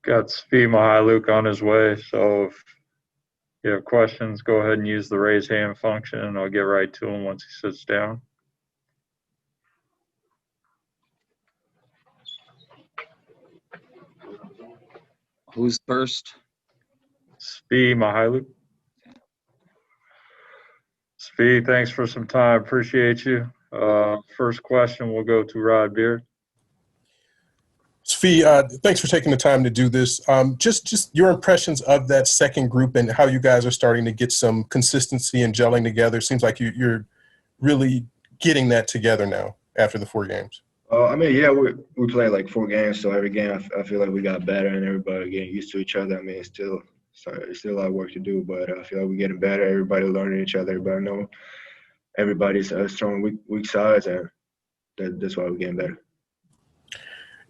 Got Svi Mykhailiuk on his way, so if you have questions, go ahead and use the raise hand function, and I'll get right to him once he sits down. Who's first? Svi Mykhailiuk. Svi, thanks for some time. Appreciate you. First question will go to Rod Beard. Svi, thanks for taking the time to do this. Just your impressions of that second group and how you guys are starting to get some consistency and gelling together. Seems like you're really getting that together now after the 4 games. I mean, yeah, we played like 4 games, so every game I feel like we got better and everybody getting used to each other. I mean, it's still a lot of work to do, but I feel like we're getting better. Everybody learning each other. Everybody know everybody's strong, weak sides, and that's why we're getting better.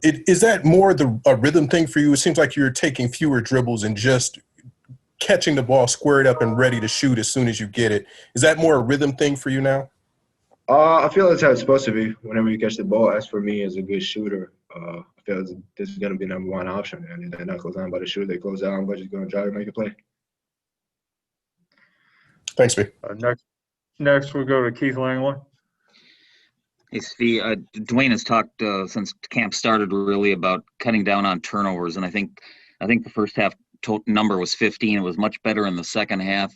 Is that more a rhythm thing for you? It seems like you're taking fewer dribbles and just catching the ball squared up and ready to shoot as soon as you get it. Is that more a rhythm thing for you now? I feel that's how it's supposed to be. Whenever you catch the ball, as for me as a good shooter, I feel this is going to be number 1 option. And they're not close down by the shooter. They close down, but just going to drive and make a play. Thanks, B. Next we'll go to Keith Langley. Hey, Svi, Dwane has talked since camp started really about cutting down on turnovers, and I think the first half number was 15. It was much better in the second half.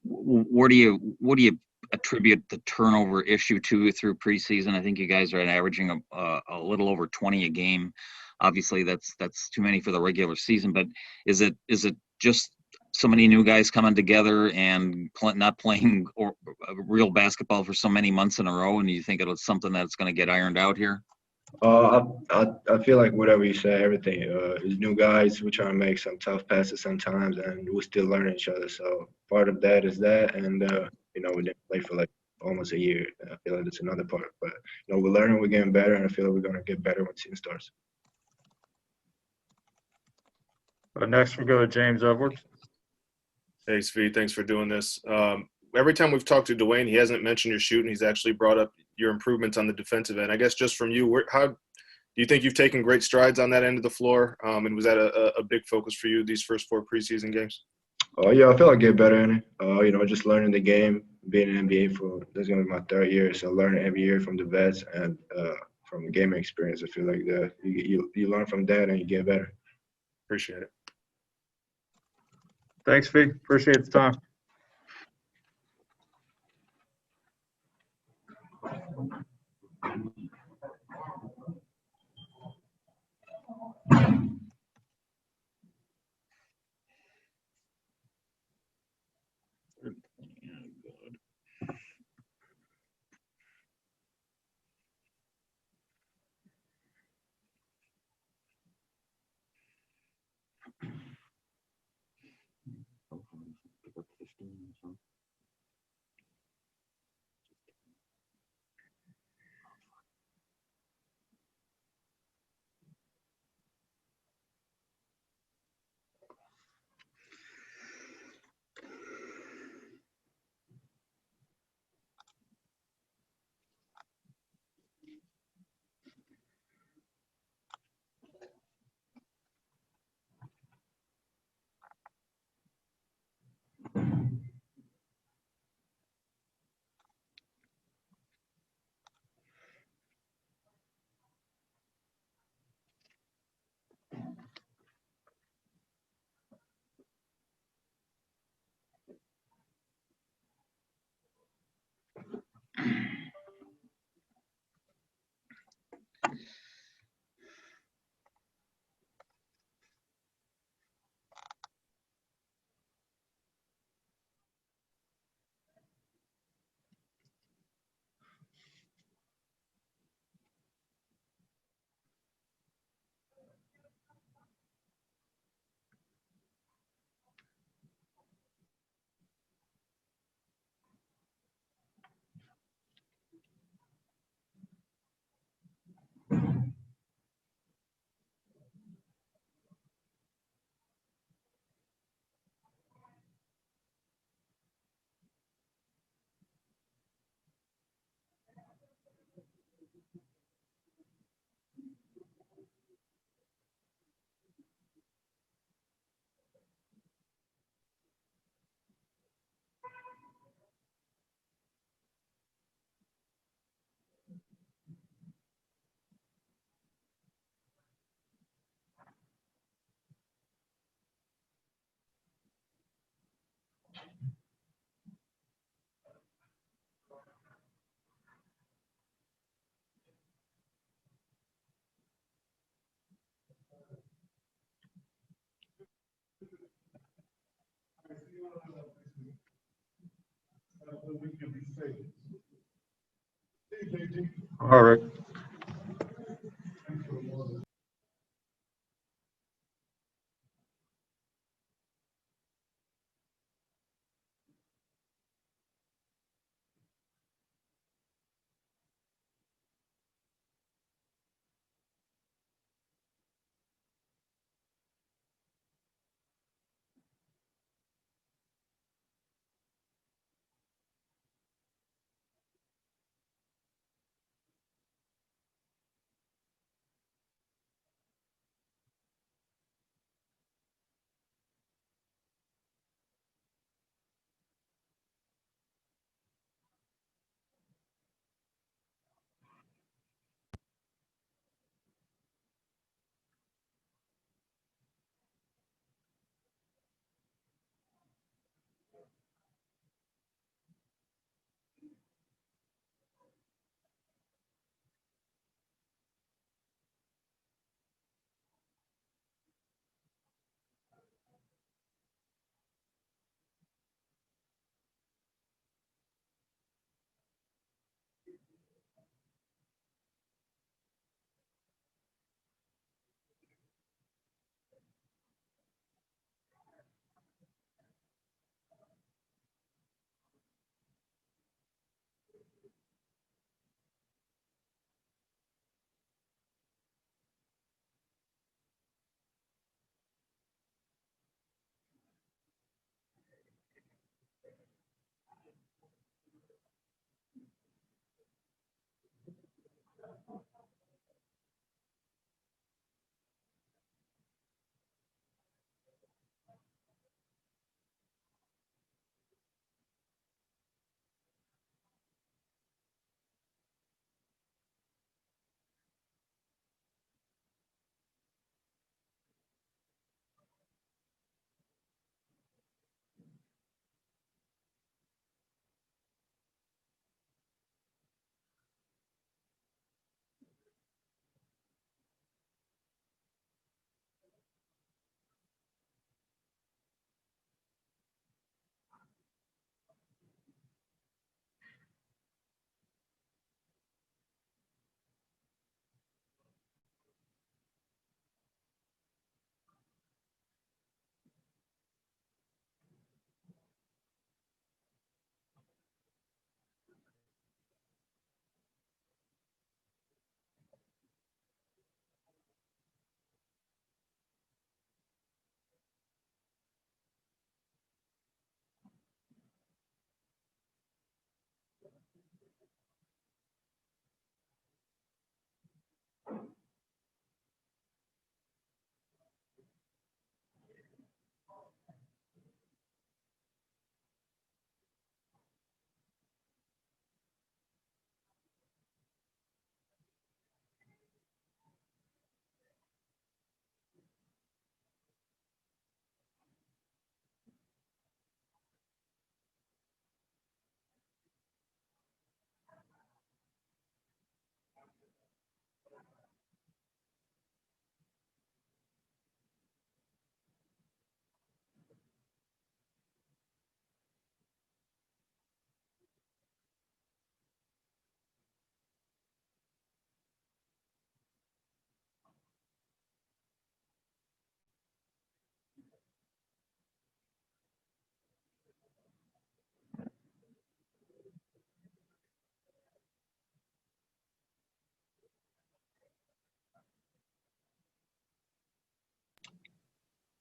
What do you attribute the turnover issue to through preseason? I think you guys are averaging a little over 20 a game. Obviously, that's too many for the regular season. But is it just so many new guys coming together and not playing real basketball for so many months in a row? And you think it's something that's going to get ironed out here? I feel like whatever you say, everything. Is new guys, we're trying to make some tough passes sometimes, and we're still learning each other. So part of that is that, and we didn't play for like almost a year. I feel like that's another part. But we're learning, we're getting better, and I feel like we're going to get better when season starts. Next we'll go to James Edwards. Hey, Svi, thanks for doing this. Every time we've talked to Dwane, he hasn't mentioned your shooting. He's actually brought up your improvements on the defensive end. I guess just from you, how do you think you've taken great strides on that end of the floor? And was that a big focus for you these first 4 preseason games? Yeah, I feel like I get better in it. Just learning the game, being in the NBA this is going to be my 3rd year. So learning every year from the vets and from the gaming experience. I feel like you learn from that and you get better. Appreciate it. Thanks, Vic. Appreciate the time. All right.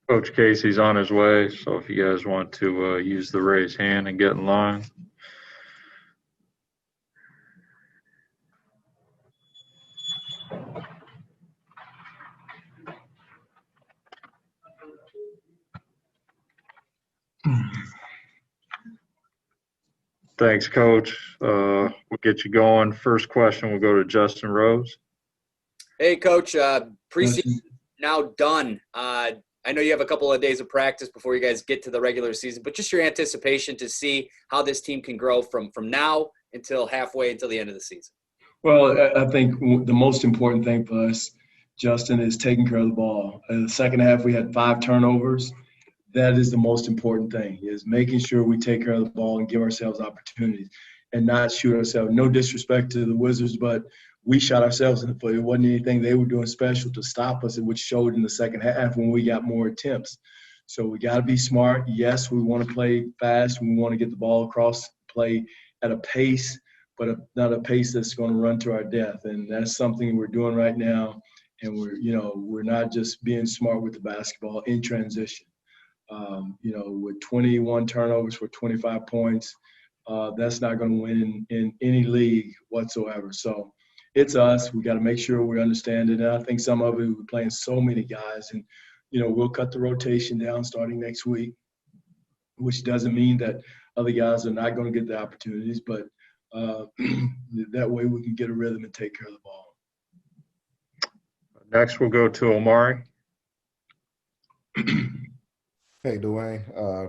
Coach Casey's on his way, so if you guys want to use the raise hand and get in line. Thanks, Coach. We'll get you going. First question will go to Justin Rose. Hey, Coach. Preseason now done. I know you have a couple of days of practice before you guys get to the regular season, but just your anticipation to see how this team can grow from now until halfway until the end of the season. Well, I think the most important thing for us, Justin, is taking care of the ball. In the second half, we had 5 turnovers, that is the most important thing, is making sure we take care of the ball and give ourselves opportunities and not shoot ourselves. No disrespect to the Wizards, but we shot ourselves in the foot. It wasn't anything they were doing special to stop us, which showed in the second half when we got more attempts. So we got to be smart. Yes, we want to play fast. We want to get the ball across, play at a pace, but not a pace that's going to run to our death. And that's something we're doing right now. And we're not just being smart with the basketball in transition. With 21 turnovers for 25 points, that's not going to win in any league whatsoever. So it's us. We got to make sure we understand it. And I think some of it, we're playing so many guys, and we'll cut the rotation down starting next week, which doesn't mean that other guys are not going to get the opportunities, but that way we can get a rhythm and take care of the ball. Next, we'll go to Omari. Hey, Dwane.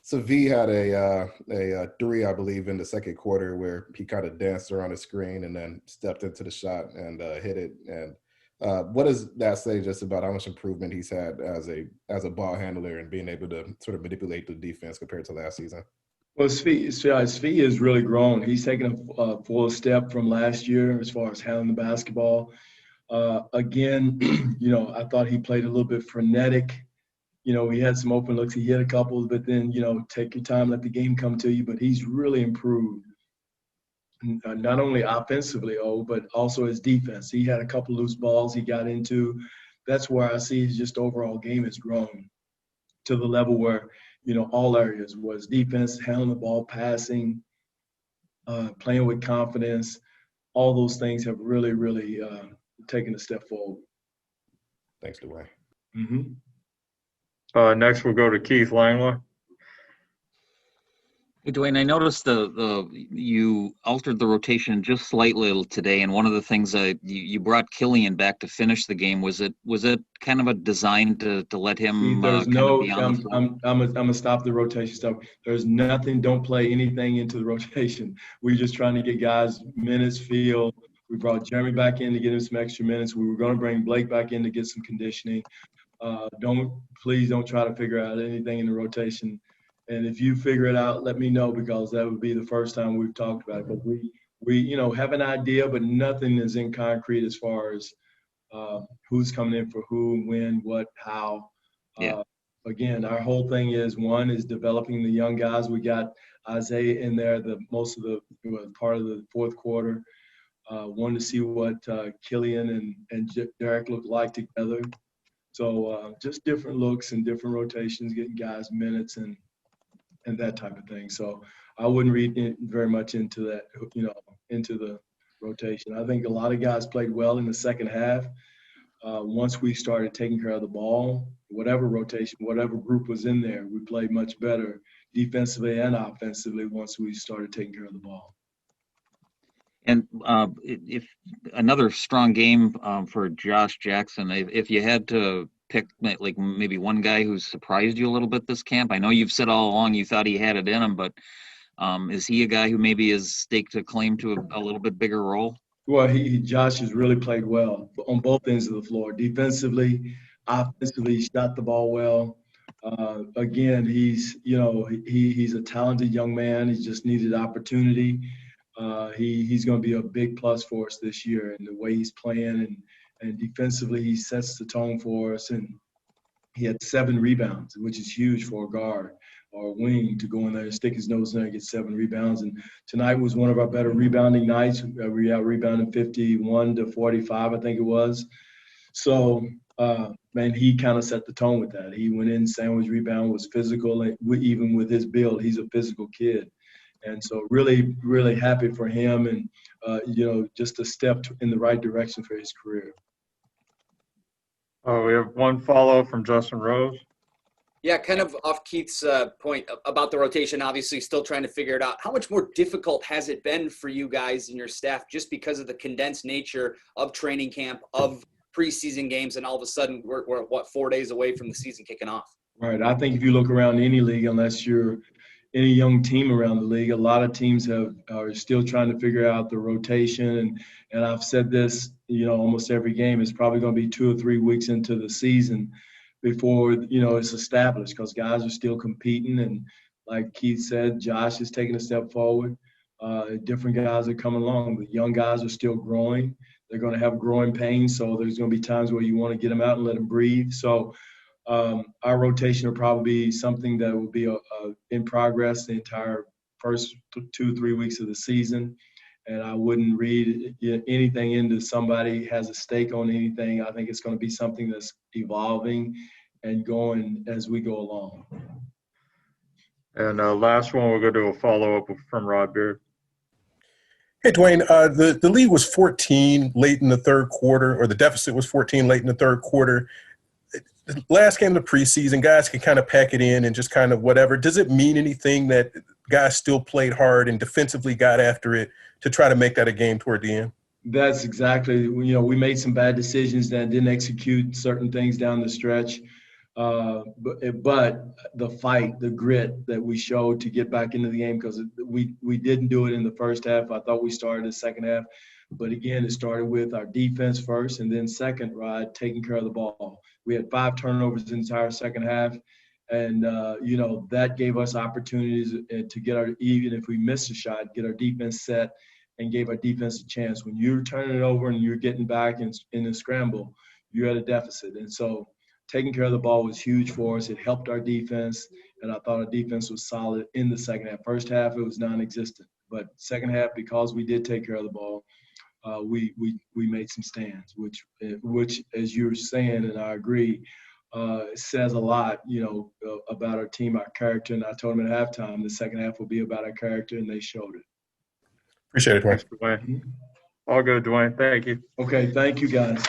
Svi had a three, I believe, in the second quarter where he kind of danced around the screen and then stepped into the shot and hit it. And what does that say just about how much improvement he's had as a ball handler and being able to sort of manipulate the defense compared to last season? Well, Svi has really grown. He's taken a full step from last year as far as handling the basketball. Again, I thought he played a little bit frenetic. He had some open looks. He hit a couple, but then, take your time, let the game come to you. But he's really improved, not only offensively, but also his defense. He had a couple loose balls he got into. That's where I see his just overall game has grown to the level where, all areas was defense, handling the ball, passing, playing with confidence. All those things have really, really taken a step forward. Thanks, Dwane. Mm-hmm. Next, we'll go to Keith Langla. Hey, Dwane, I noticed you altered the rotation just slightly today, and one of the things you brought Killian back to finish the game. Was it kind of a design to let him There's kind of be on the floor? I'm gonna stop the rotation stuff. There's nothing. Don't play anything into the rotation. We're just trying to get guys minutes, feel. We brought Jeremy back in to get him some extra minutes. We were going to bring Blake back in to get some conditioning. Please don't try to figure out anything in the rotation. And if you figure it out, let me know, because that would be the first time we've talked about it. But we have an idea, but nothing is in concrete as far as who's coming in for who, when, what, how. Yeah. Again, our whole thing is, one is developing the young guys. We got Isaiah in there part of the fourth quarter. Wanted to see what Killian and Derek look like together. So just different looks and different rotations, getting guys minutes and that type of thing. So I wouldn't read very much into that, into the rotation. I think a lot of guys played well in the second half. Once we started taking care of the ball, whatever rotation, whatever group was in there, we played much better defensively and offensively once we started taking care of the ball. And if another strong game for Josh Jackson, if you had to pick like maybe one guy who's surprised you a little bit this camp, I know you've said all along you thought he had it in him, but is he a guy who maybe is staked a claim to a little bit bigger role? Well, Josh has really played well on both ends of the floor. Defensively, offensively, he shot the ball well. Again, he's a talented young man. He just needed opportunity. He's going to be a big plus for us this year, and the way he's playing and defensively, he sets the tone for us. And he had 7 rebounds, which is huge for a guard or a wing to go in there and stick his nose in there and get 7 rebounds. And tonight was one of our better rebounding nights. We rebounded 51-45, I think it was. So, man, he kind of set the tone with that. He went in, sandwich rebound, was physical, and even with his build, he's a physical kid. And so really, really happy for him and, just a step in the right direction for his career. We have one follow from Justin Rose. Yeah, kind of off Keith's point about the rotation, obviously still trying to figure it out. How much more difficult has it been for you guys and your staff just because of the condensed nature of training camp, of preseason games, and all of a sudden we're 4 days away from the season kicking off? Right. I think if you look around any league, unless you're any young team around the league, a lot of teams are still trying to figure out the rotation. And I've said this, almost every game. It's probably going to be 2 or 3 weeks into the season before it's established, because guys are still competing, and like Keith said, Josh is taking a step forward. Different guys are coming along. The young guys are still growing. They're going to have growing pains, so there's going to be times where you want to get them out and let them breathe. So our rotation will probably be something that will be in progress the entire first 2-3 weeks of the season. And I wouldn't read anything into somebody has a stake on anything. I think it's going to be something that's evolving and going as we go along. And last one, we'll go to a follow-up from Rod Beard. Hey, Dwane, the lead was 14 late in the third quarter, or the deficit was 14 late in the third quarter. The last game of the preseason, guys can kind of pack it in and just kind of whatever. Does it mean anything that guys still played hard and defensively got after it to try to make that a game toward the end? That's exactly, we made some bad decisions that didn't execute certain things down the stretch. But the fight, the grit that we showed to get back into the game, because we didn't do it in the first half. I thought we started the second half. But again, it started with our defense first, and then second, Rod, taking care of the ball. We had 5 turnovers the entire second half. And, that gave us opportunities to get even if we missed a shot, get our defense set and gave our defense a chance. When you're turning it over and you're getting back in a scramble, you're at a deficit. And so taking care of the ball was huge for us. It helped our defense, and I thought our defense was solid in the second half. First half, it was non-existent. But second half, because we did take care of the ball, we made some stands, which, as you were saying, and I agree, says a lot, about our team, our character. And I told them at halftime the second half will be about our character, and they showed it. Appreciate it, Dwane. Thanks, Dwane. All good, Dwane. Thank you. Okay, thank you, guys.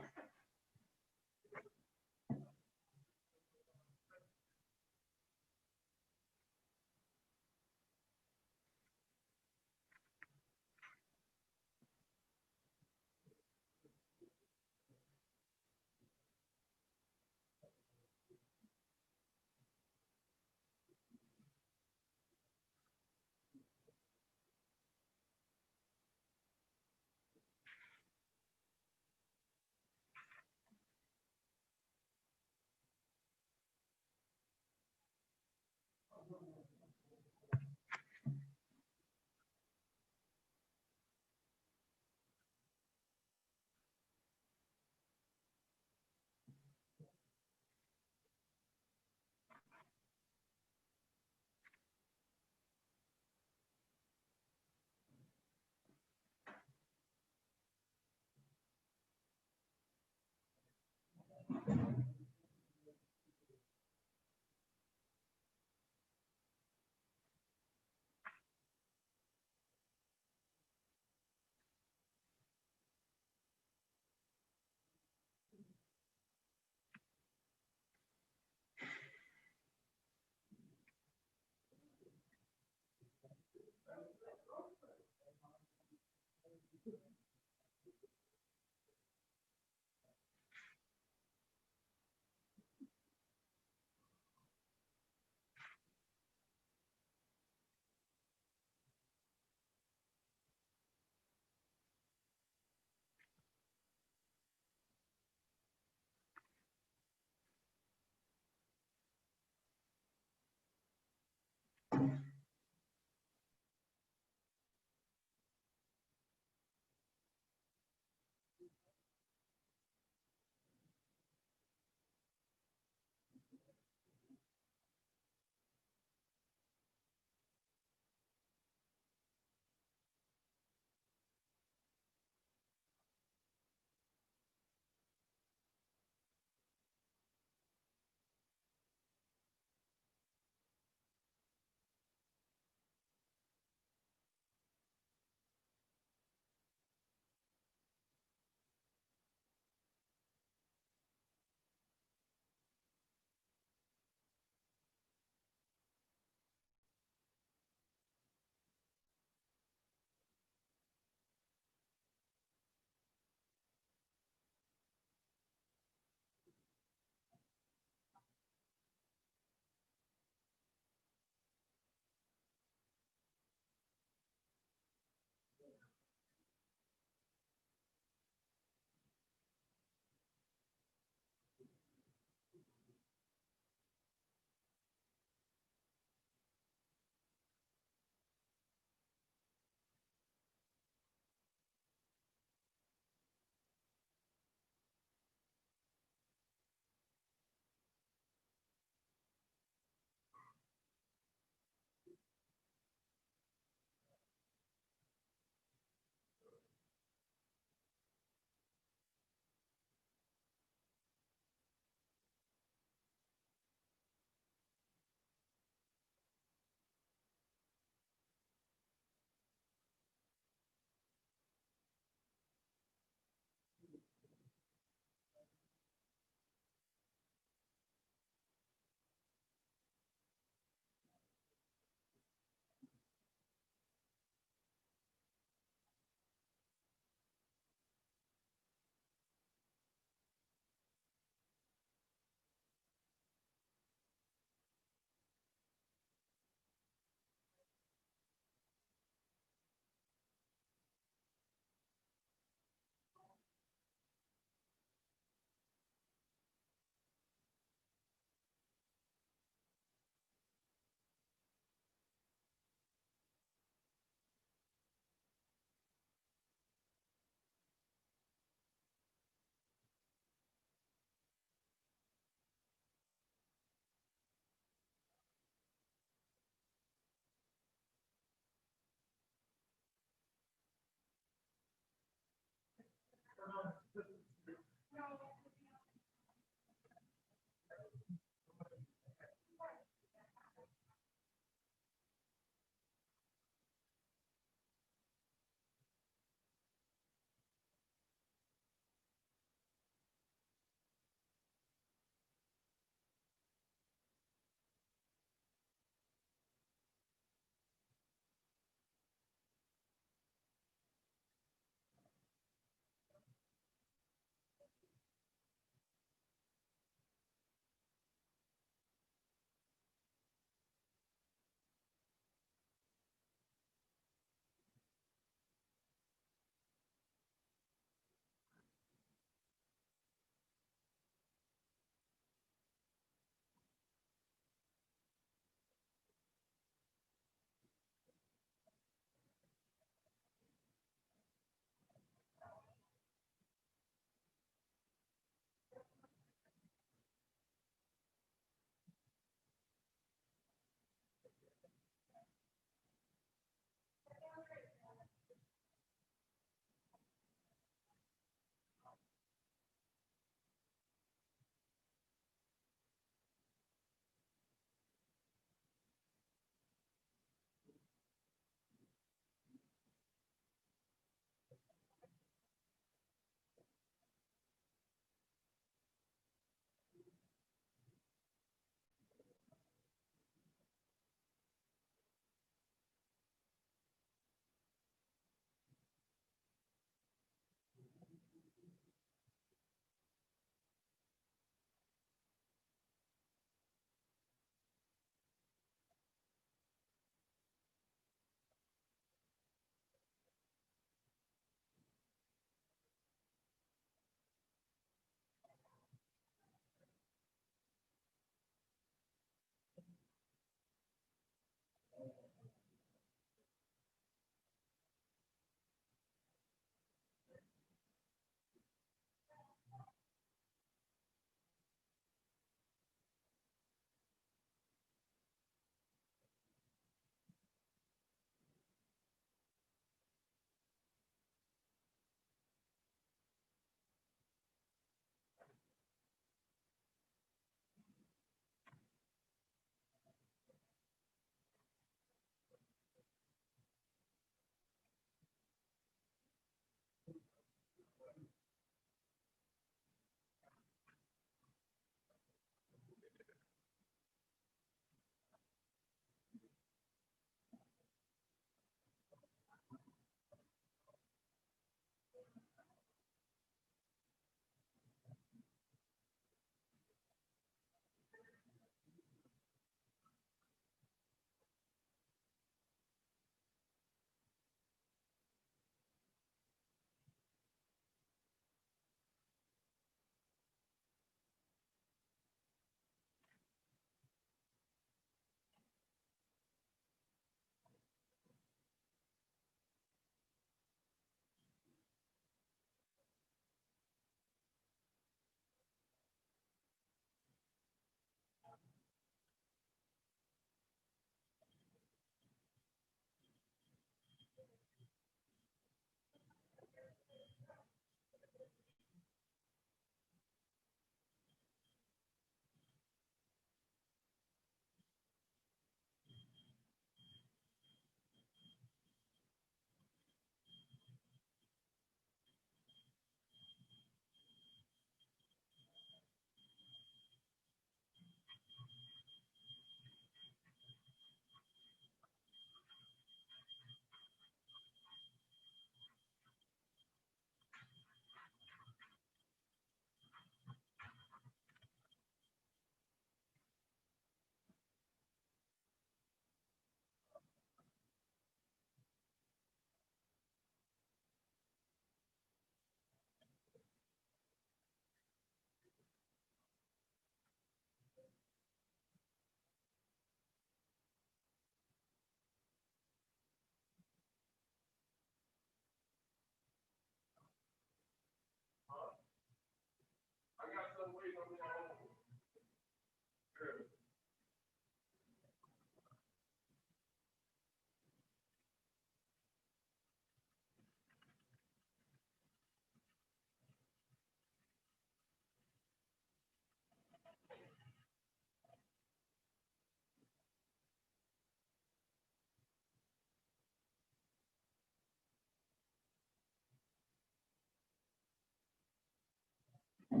Hey,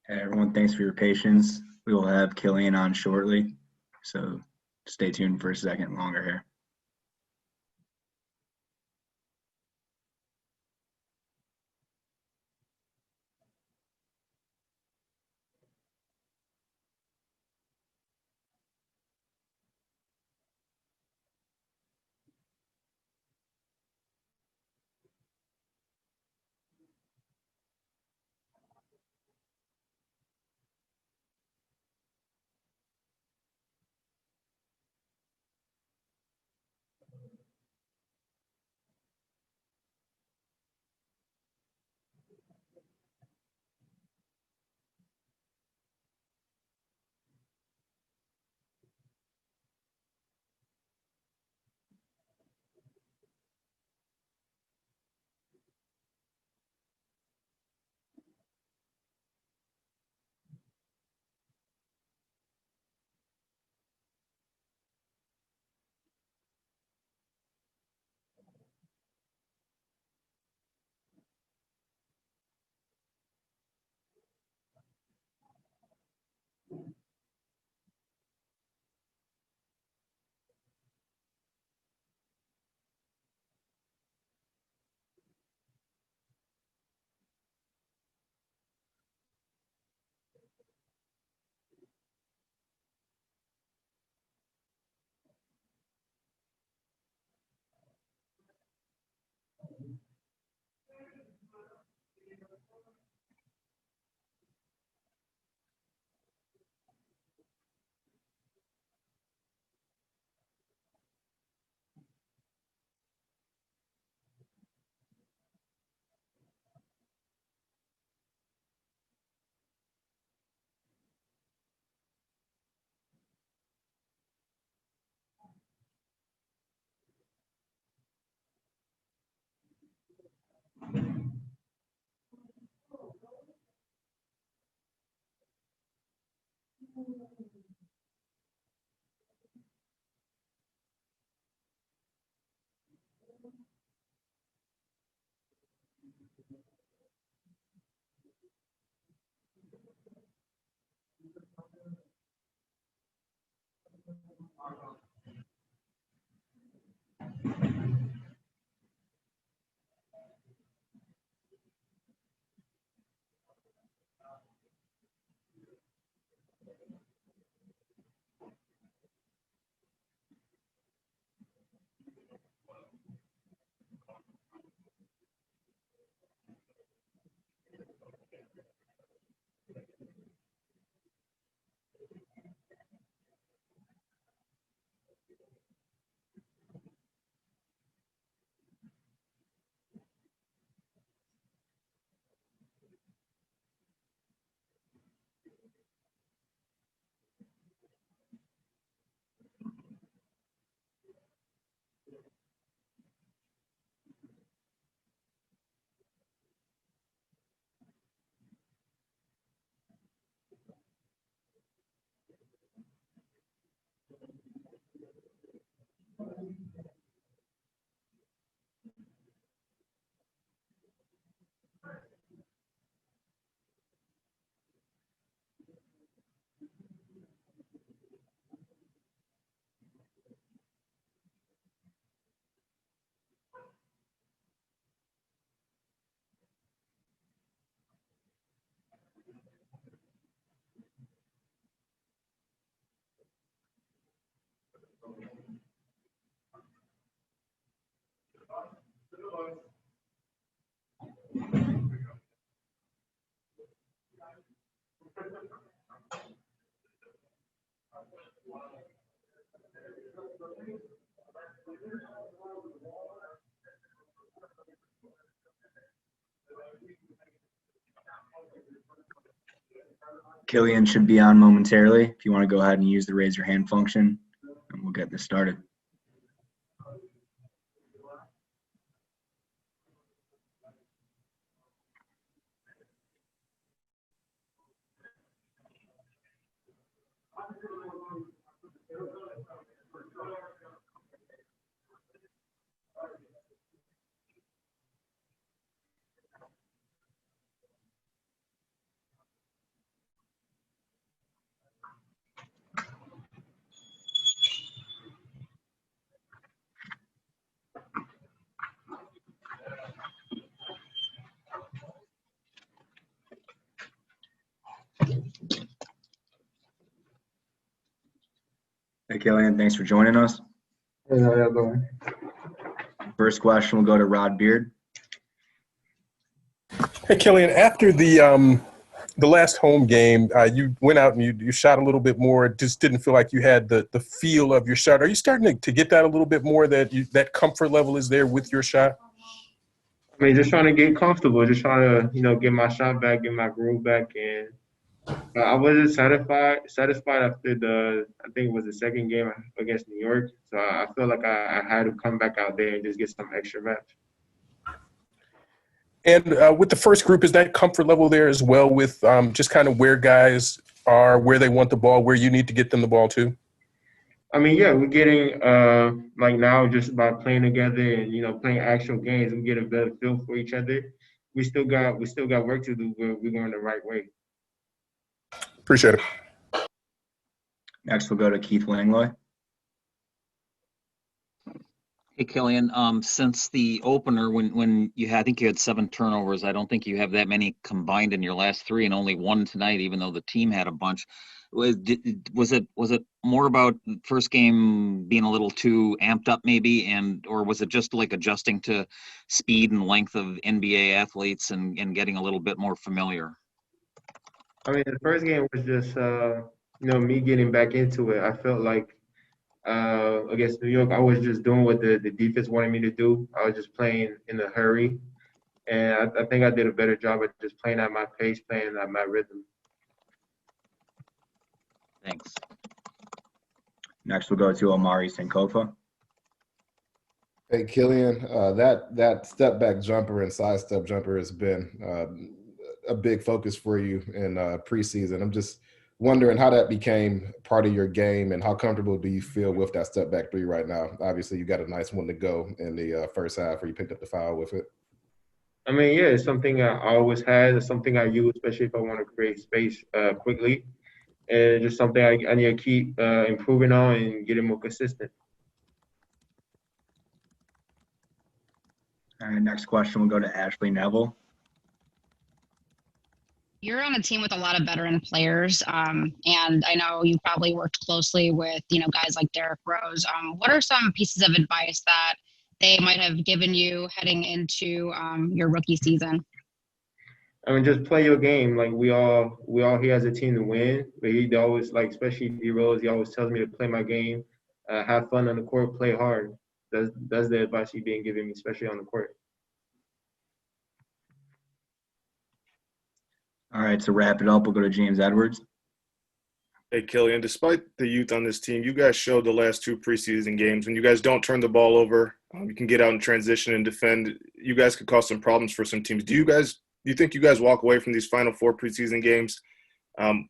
everyone, thanks for your patience. We will have Killian on shortly, so stay tuned for a second longer here. Killian should be on momentarily. If you want to go ahead and use the raise your hand function, and we'll get this started. Hey, Killian, thanks for joining us. Hey, how y'all doing? First question will go to Rod Beard. Hey, Killian, after the last home game, you went out and you shot a little bit more. It just didn't feel like you had the feel of your shot. Are you starting to get that a little bit more, that comfort level is there with your shot? I mean, just trying to get comfortable, just trying to, get my shot back, get my groove back, and I wasn't satisfied after I think it was the second game against New York. So I feel like I had to come back out there and just get some extra reps. And with the first group, is that comfort level there as well with just kind of where guys are, where they want the ball, where you need to get them the ball too? I mean, yeah, we're getting like now just by playing together and playing actual games, we get a better feel for each other. We still got work to do, but we're going the right way. Appreciate it. Next, we'll go to Keith Langlois. Hey, Killian, since the opener, when I think you had 7 turnovers, I don't think you have that many combined in your last 3 and only 1 tonight, even though the team had a bunch. Was it more about first game being a little too amped up maybe, or was it just like adjusting to speed and length of NBA athletes and getting a little bit more familiar? I mean, the first game was just me getting back into it. I felt like against New York, I was just doing what the defense wanted me to do. I was just playing in a hurry, and I think I did a better job at just playing at my pace, playing at my rhythm. Thanks. Next, we'll go to Omari Sankofa. Hey, Killian, that step back jumper and side step jumper has been a big focus for you in preseason. I'm just wondering how that became part of your game and how comfortable do you feel with that step back 3 right now? Obviously, you got a nice one to go in the first half where you picked up the foul with it. I mean, yeah, it's something I always had. It's something I use, especially if I want to create space quickly. And just something I need to keep improving on and getting more consistent. All right, next question will go to Ashley Neville. You're on a team with a lot of veteran players, and I know you probably worked closely with, guys like Derrick Rose. What are some pieces of advice that they might have given you heading into your rookie season? I mean, just play your game. Like we all here as a team to win. But he always, like, especially D Rose, he always tells me to play my game, have fun on the court, play hard. That's the advice he's been giving me, especially on the court. All right, to wrap it up, we'll go to James Edwards. Hey, Killian, despite the youth on this team, you guys showed the last 2 preseason games when you guys don't turn the ball over, you can get out and transition and defend. You guys could cause some problems for some teams. Do you think you guys walk away from these final 4 preseason games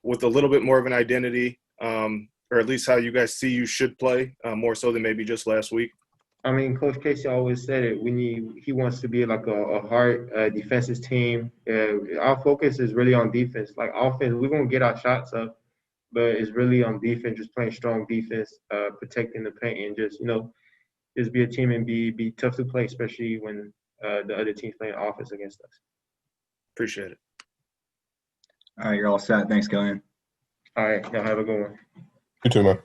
with a little bit more of an identity, or at least how you guys see you should play, more so than maybe just last week? I mean, Coach Casey always said it. He wants to be like a hard defensive team. Our focus is really on defense. Like offense, we're gonna get our shots up, but it's really on defense, just playing strong defense, protecting the paint, and just be a team and be tough to play, especially when the other team's playing offense against us. Appreciate it. All right, you're all set. Thanks, Killian. All right, y'all have a good one. You too, man.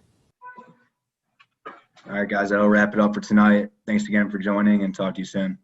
All right, guys, that'll wrap it up for tonight. Thanks again for joining, and talk to you soon.